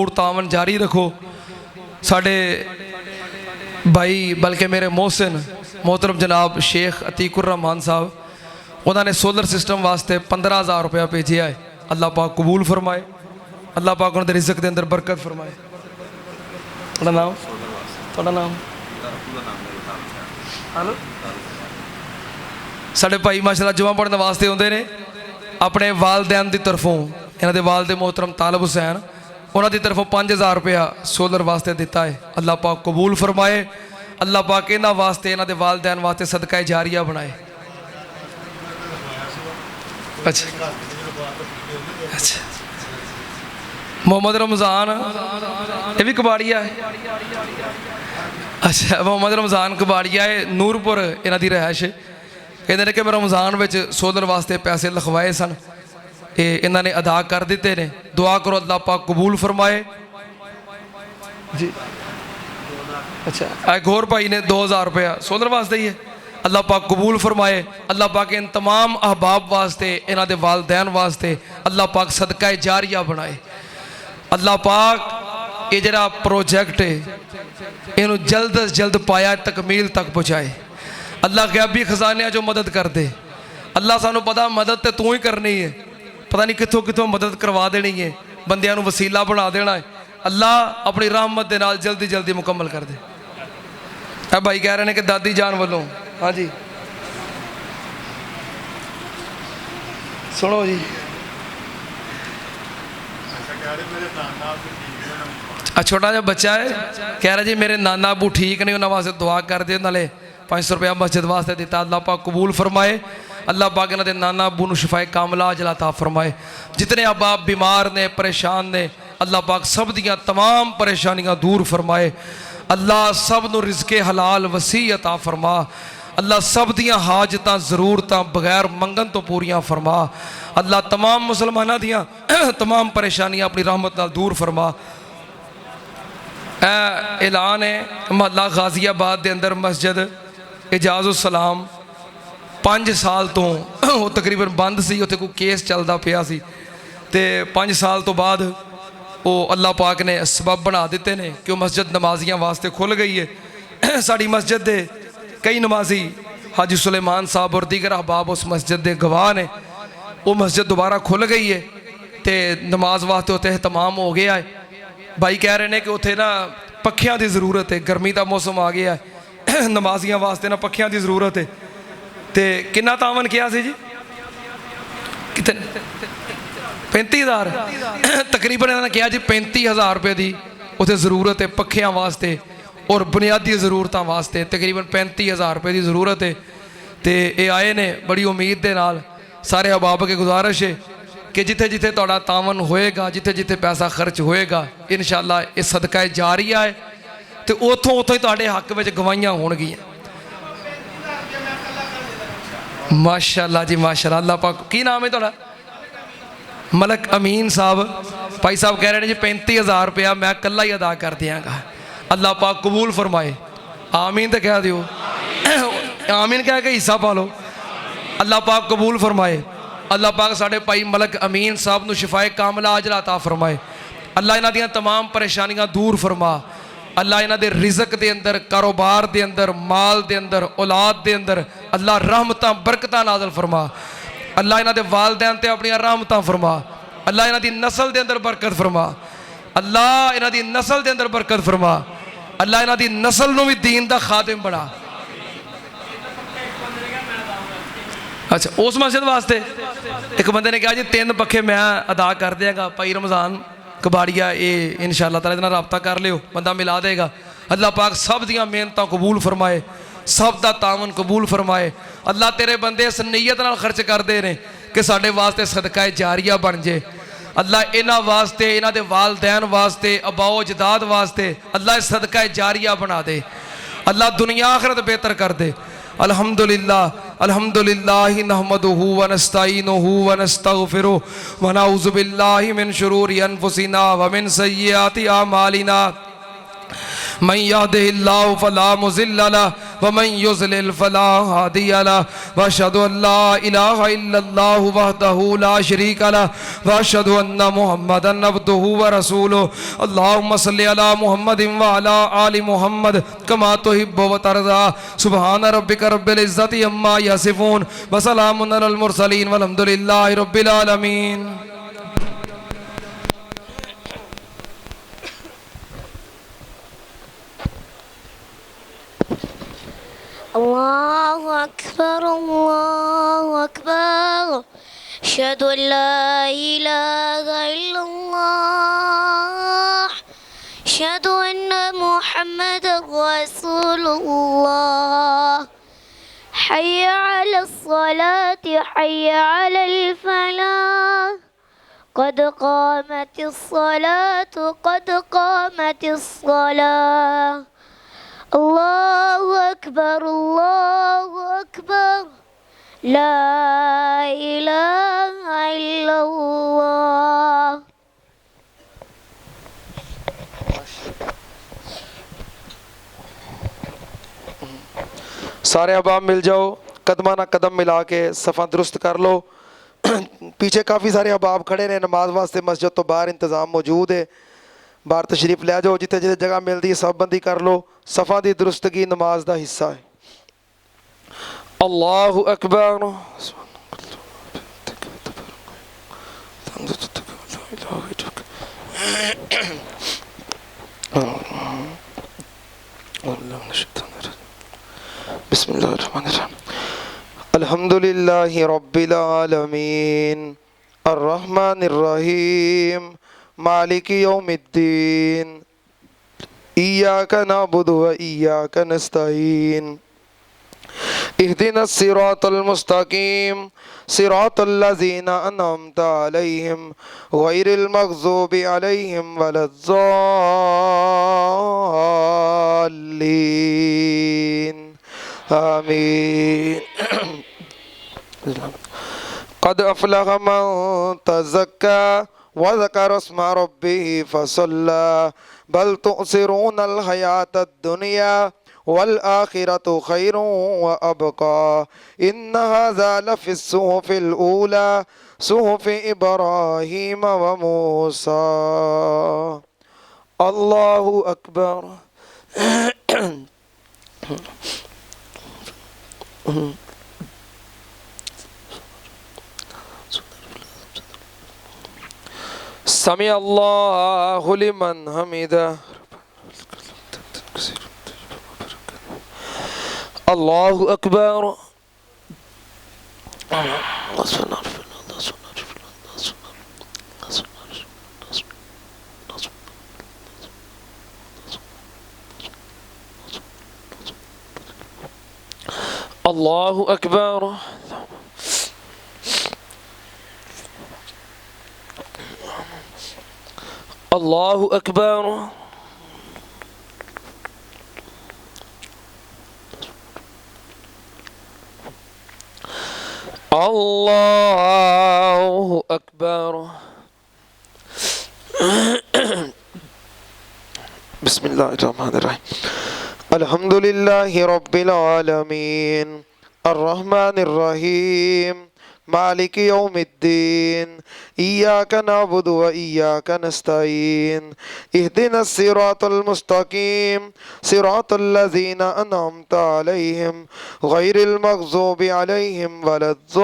तावन जारी रखो। साढ़े भाई बल्कि मेरे मोहसिन मोहतरम जनाब शेख अतीकुर रहमान साहब उन्होंने सोलर सिस्टम वास्ते 15,000 रुपया भेजा है। अल्लाह पाक कबूल फरमाए, अल्लाह पाक उन्होंने रिज़्क़ के अंदर बरकत फरमाए। थोड़ा नाम हेलो साढ़े भाई माशाअल्लाह जुमा पढ़ने वास्ते आते ने अपने वालदैन की तरफों। इन्हों के वालदे मोहतरम तालब हुसैन उन्होंने की तरफों 5,000 रुपया सोलर वास्ते दिता है। अल्लाह पाक कबूल फरमाए, अल्लाह पाक इन्होंने वास्ते इन्हों के वालदैन वास्ते सदका जारिया बनाए। अच्छा अच्छा मोहम्मद रमज़ान ये भी कबाड़िया है। अच्छा मोहम्मद रमज़ान कबाड़िया है, नूरपुर इन्हों की रहायश है। कहते कि मैं रमज़ान में सोलर वास्ते पैसे लिखवाए सन, ये इन्होंने अदा कर दिते ने। दुआ करो अल्लाह पाक कबूल फरमाए जी। अच्छा एक होर भाई ने 2,000 रुपया सोलर वास्ते ही है। अल्लाह पाक कबूल फरमाए, अल्लाह पाक इन तमाम अहबाब वास्ते इन्हों के वालदैन वास्ते अल्लाह पाक सदका जारिया बनाए। अल्लाह पाक ये जरा प्रोजेक्ट है इनू जल्द अज जल्द पाया तकमील तक पहुँचाए। अल्लाह गैबी खजानिया जो मदद कर दे। अल्लाह सानू पता मदद तो तू ही करनी है, पता नहीं कितों कितों मदद करवा देनी है, बंदियां नू वसीला बना देना है। अल्लाह अपनी रहमत के नाल जल्दी जल्दी मुकम्मल कर दे। अब भाई कह रहे हैं कि दादी जान वालों, हाँ जी सुनो जी। छोटा जा बच्चा है कह रहा जी मेरे नाना अबू ठीक नहीं, उन्होंने वास्ते दुआ कर दे। नाले 500 रुपया मस्जिद वास्ते दिता। अल्लाह पाक कबूल फरमाए, अल्लाह पाक इन्होंने नाना अबू नू शिफाए कामला अजला अता फरमाए। जितने अहबाब बीमार ने परेशान ने अल्लाह पाक सब दियाँ तमाम परेशानियाँ दूर फरमाए। अल्लाह सब नू रिज़्क़े हलाल वसी अता फरमा। अल्लाह सब दियाँ हाजतां ज़रूरतां बगैर मंगन तो पूरियां फरमा। अल्लाह तमाम मुसलमानों दियाँ तमाम परेशानियाँ अपनी रहमत नाल दूर फरमा। ऐलान है महल्ला गाजियाबाद के अंदर मस्जिद एजाज़ुस्सलाम 5 साल तो वो तकरीबन बंद सी, उत्थे कोई केस चलता पिया सी ते 5 साल तो बाद वो अल्लाह पाक ने सबब बना दिते ने कि मस्जिद नमाजियां वास्ते खुल गई है। साड़ी मस्जिद के कई नमाजी हाजी सुलेमान साहब और दीगर अहबाब उस मस्जिद के गवाह ने। वो मस्जिद दोबारा खुल गई है तो नमाज वास्ते उत्थे एहतमाम हो गया है। भाई कह रहे हैं कि उत्थे ना पखियां की ज़रूरत है, गर्मी का मौसम आ गया है, नमाजियां वास्ते ना पखियां की ज़रूरत है। तो कितना तावन किया सी जी? कितने 35,000 तकरीबन इन्होंने कहा जी 35,000 रुपये की उत्थे ज़रूरत है पखियां वास्ते और बुनियादी ज़रूरतों वास्ते तकरीबन 35,000 रुपये की ज़रूरत है। तो ये आए ने बड़ी उम्मीद के नाल। सारे अहबाब के गुजारिश है कि जिथे जिथे तुहाडा तावन होएगा, जिथे जिथे पैसा खर्च होएगा, इंशाअल्लाह ये सदका जारिया है तो उतों उतों ही तुहाडे हक में गवाहियां होणगियां। माशाअल्लाह जी माशाअल्लाह। अल्लाह पाक की नाम है तुहाडा? मलक अमीन साहब। भाई साहब कह रहे हैं जी 35,000 रुपया मैं कला ही अदा कर दियांगा। अल्लाह पाक कबूल फरमाए। आमीन तो कह दियो, आमीन कह के हिस्सा पा लो। अल्लाह पाक कबूल फरमाए। अल्लाह पाक साढ़े भाई मलक अमीन साहब नू शिफाए कामला अजला अता फरमाए। अल्लाह इन्हां दियां तमाम परेशानियां दूर फरमा। अल्लाह इन्हां दे रिज़्क़ दे अंदर, कारोबार दे अंदर, माल दे अंदर, औलाद दे अंदर अल्लाह रहमतां बरकतां नाज़िल फरमा। अल्लाह इन्हां दे वालदैन ते अपनी रहमतां फरमा। अल्लाह इन्हां दी नस्ल दे अंदर बरकत फरमा। अल्लाह इन्हां दी नस्ल दे अंदर बरकत फरमा। अल्लाह इन्हां दी नस्ल नू भी दीन दा खादिम बना। अच्छा उस मस्जिद वास्ते एक बंदे ने कहा जी 3 पखे मैं अदा कर देंगा। भाई रमज़ान कबाड़िया ये इंशाअल्लाह ताला इतना रब्ता कर लियो, बंदा मिला देगा। अल्लाह पाक सब दियाँ मेहनतां कबूल फरमाए, सब दा तावन कबूल फरमाए। अल्लाह तेरे बंदे इस नीयत नाल खर्च करते हैं कि साढ़े वास्ते सदका जारिया बन जाए। अल्लाह इन्हां वास्ते, इन्हां दे वालदैन वास्ते, अबाओ जदाद वास्ते अल्लाह इस सदका जारिया बना दे। अल्लाह दुनिया आखिरत बेहतर कर दे। अल्हम्दुलिल्लाह अल्हम्दुलिल्लाह नहमदुहु व नस्तईनुहु व नस्तगफिरुहु व नऊज़ु बिल्लाहि मिन शुरूरि अनफुसिना व मिन सय्यिआति अमालिना من يهده الله فلا مضل له ومن يضلل فلا هادي له واشهد ان لا اله الا الله وحده لا شريك له واشهد ان محمدا عبده ورسوله اللهم صل على محمد وعلى آل محمد كما تحب وترضى سبحان ربك رب العزة عما يصفون وسلام على المرسلين والحمد لله رب العالمين. الله أكبر الله أكبر أشهد أن لا إله إلا الله أشهد أن محمدا رسول الله حي على الصلاة حي على الفلاح قد قامت الصلاة قد قامت الصلاة الله أكبر الله أكبر لا إله إلا الله. सारे अहबाब मिल जाओ, कदमा ना कदम मिला के सफ़ा दुरुस्त कर लो। पीछे काफ़ी सारे अहबाब खड़े ने, नमाज वास्ते मस्जिद तो बाहर इंतज़ाम मौजूद है, बाहर तशरीफ ले जाओ, जिथे जिथे जगह मिलती है सब बंदी कर लो। सफ़ा की दुरुस्तगी नमाज का हिस्सा है। अल्लाहु अकबर। बिस्मिल्लाहिर्रहमानिर्रहीम। अल्हम्दुलिल्लाहि रब्बिल आलमीन अर्रहमानिर्रहीम मालिकि यौमिद्दीन इय्याका नअबुदु व इय्याका नस्तईन इहदिनस सिरातल मुस्तकीम सिरातल लज़ीना अनअमता अलैहिम गैरिल मग़ज़ूबि अलैहिम वलद्दाल्लीन आमीन। क़द अफ़लह मन तज़क्का वज़कर अस्म रब्बिही फ़सल्ला बल तुअसिरूनल हयातद दुनिया वल आखिरतु खैरुन व अबक़ा इन्न हाज़ा लफ़िस सुहुफ़िल ऊला सुहुफ़ि इब्राहीम व मूसा। अल्लाहु अकबर। समी अल्लाहु लिमन हमिदा। अल्लाहु अकबर। अल्लाहु अकबर। अल्लाहु अकबर। अल्लाहु अकबर। बिस्मिल्लाहिर्रहमानिर्रहीम। अल्हम्दुलिल्लाहि रब्बिल आलमीन अर्रहमानिर्रहीम मालिकि यौमिद्दीन इय्याका नअबुदु व इय्याका नस्तईन इहदिनस सिरातल मुस्तकीम सिरातल लज़ीना अनअमता अलैहिम गैरिल मग़ज़ूबि अलैहिम वलद्दाल्लीन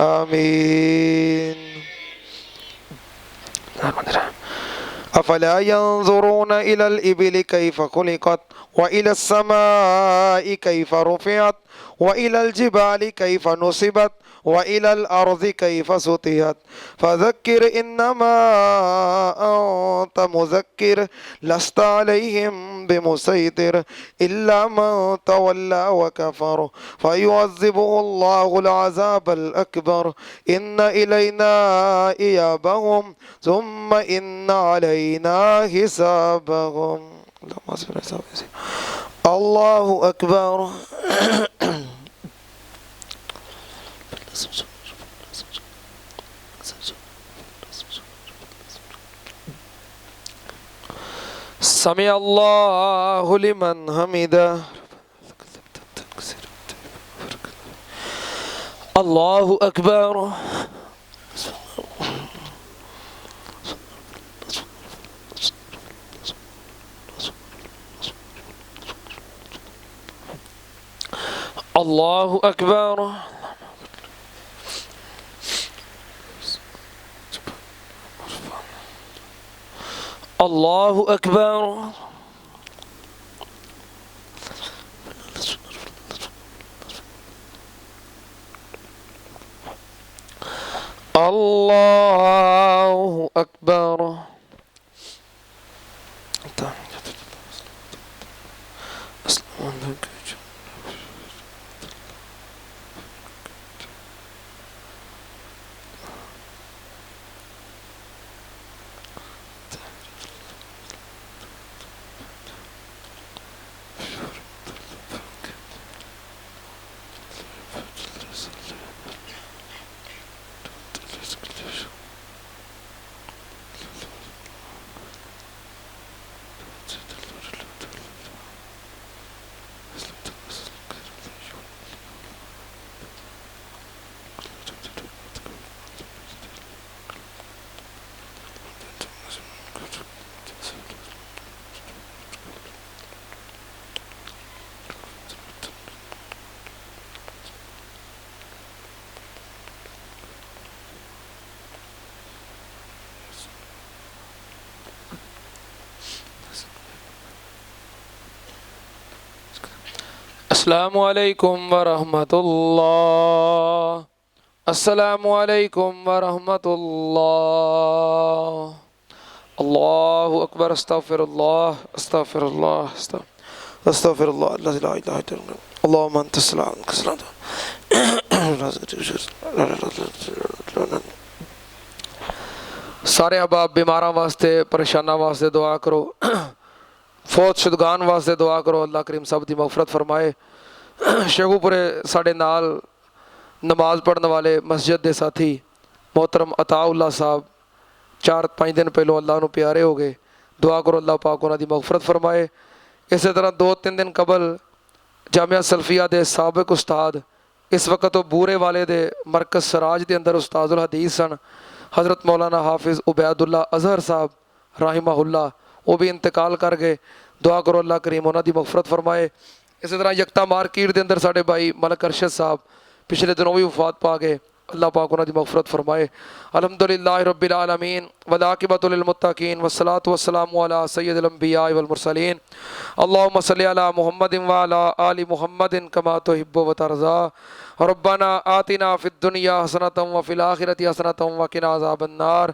आमीन। अफ़ला यंज़ुरूना इलल इबिलि कैफ़ ख़ुलिक़त व इलस समाइ कैफ़ रुफ़िअत व इलल जिबालि कैफ़ नुसिबत व इलल अर्ज़ि कैफ़ सुतिहत फ़ज़क्किर इन्नमा अंत मुज़क्किर लस्त अलैहिम बिमुसैतिर इल्ला मन तवल्ला व कफ़र फ़युअज़्ज़िबुहुल्लाहुल अज़ाबल अकबर इन्न इलैना इयाबहुम सुम्मा इन्न अलैना हिसाबहुम। अल्लाहु अकबर। समी अल्लाहु लिमन हमिदा। अल्लाहु अकबर। अल्लाहु अकबर। अल्लाहु अकबर। अल्लाहु अकबर। अस्सलामु अलैकुम वरहमतुल्लाह। अस्सलामु अलैकुम वरहमतुल्लाह। अल्लाहु अकबर। अस्तगफिरुल्लाह अस्तगफिरुल्लाह अस्तगफिरुल्लाह ला इलाहा इल्ला अल्लाह। अल्लाहुम्मा अंतस सलाम। सारे अहबाब बीमारां वास्ते परेशानां वास्ते दुआ करो। फौत शुदगान वास्ते दुआ करो। अल्लाह करीम सब दी मगफरत फरमाए। शेखूपुरे साढ़े नाल नमाज पढ़ने वाले मस्जिद के साथी मोहतरम अताउल्ला साहब 4-5 दिन पहलों अल्लाह नू प्यारे हो गए। दुआ करो अल्लाह पाक उन्हां दी मगफरत फरमाए। इस तरह 2-3 दिन कबल जामिया सल्फिया के साबिक उस्ताद इस वक्त तो बूरे वाले दे मरकज सराज के अंदर उस्ताजुल हदीस सन हज़रत मौलाना हाफिज़ उबैदुल्ला अजहर साहब राहिमहुल्लाह, वो भी इंतकाल कर गए। दुआ करो अल्लाह करीम उन्हां दी मगफरत फरमाए। इस तरह यकता मार्केट के अंदर साढ़े भाई मलक अरशद साहब पिछले दिनों भी वफात पा गए। अल्लाह पाक उन्हां दी मगफरत फरमाए। अल्हम्दुलिल्लाहि रब्बिल आलमीन वल आक़िबतु लिल मुत्तक़ीन वस्सलातु वस्सलामु अला सय्यिदिल अंबिया वल मुरसलीन। अल्लाहुम्मा सल्लि अला मुहम्मदिन व अला आलि मुहम्मदिन कमा तुहिब्बु व तर्ज़ा। रब्बना आतिना फिद दुनिया हसनतम व फिल आखिरति हसनतम व किना अज़ाबन नार।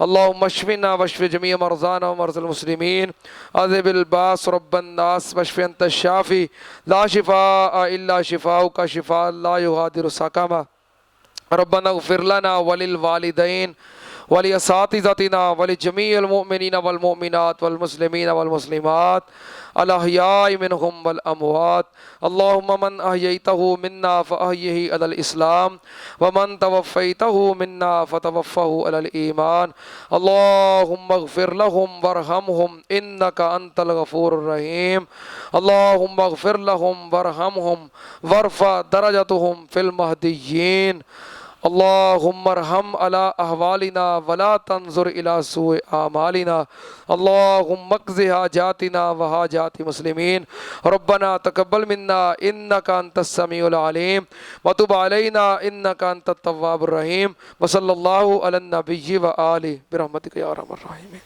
अल्लाहुम्मा अश्फिना वश्फि जमीअ मरज़ाना व मरज़ल मुस्लिमीन। अज़िबिल बास रब्बन नास वश्फि अंत शाफ़ी ला शिफ़ाअ इल्ला शिफ़ाउका शिफ़ाअ ला युग़ादिरु सक़मा। रब्बना इग़फ़िर लना वलिल वालिदैन वली असातिज़तिना वली जमीअल मुमिनीना वल मुमिनात वल मुस्लिमीना वल मुस्लिमात अल अहयाइ मिनहुम वल अमवात। अल्लाहुम्मा मन अहयैतहु मिन्ना फ़अहयिही अलल इस्लाम व मन तवफ़्फ़ैतहु मिन्ना फ़तवफ़्फ़हु अलल ईमान। अल्लाहुम्मा इग़फ़िर लहुम वरहमहुम इन्नका अंतल गफ़ूरुर रहीम। अल्लाहुम्मा इग़फ़िर लहुम वरहमहुम वरफ़अ दरजतहुम फिल महदिय्यीन। अल्लाहुम्मा अरहम अला अहवालिना वला तंजुर इला सूए आमालिना। अल्लाहुम्मा क़ज़ि हाजातिना व हाजाति मुस्लिमीन। रब्बना तक़ब्बल मिन्ना इन्नका अंतस समीउल अलीम व तुब अलैना इन्नका अंतत तव्वाबुर रहीम। व सल्लल्लाहु अलन नबिय्यि व आलिहि बिरहमतिका या अरहमर राहिमीन।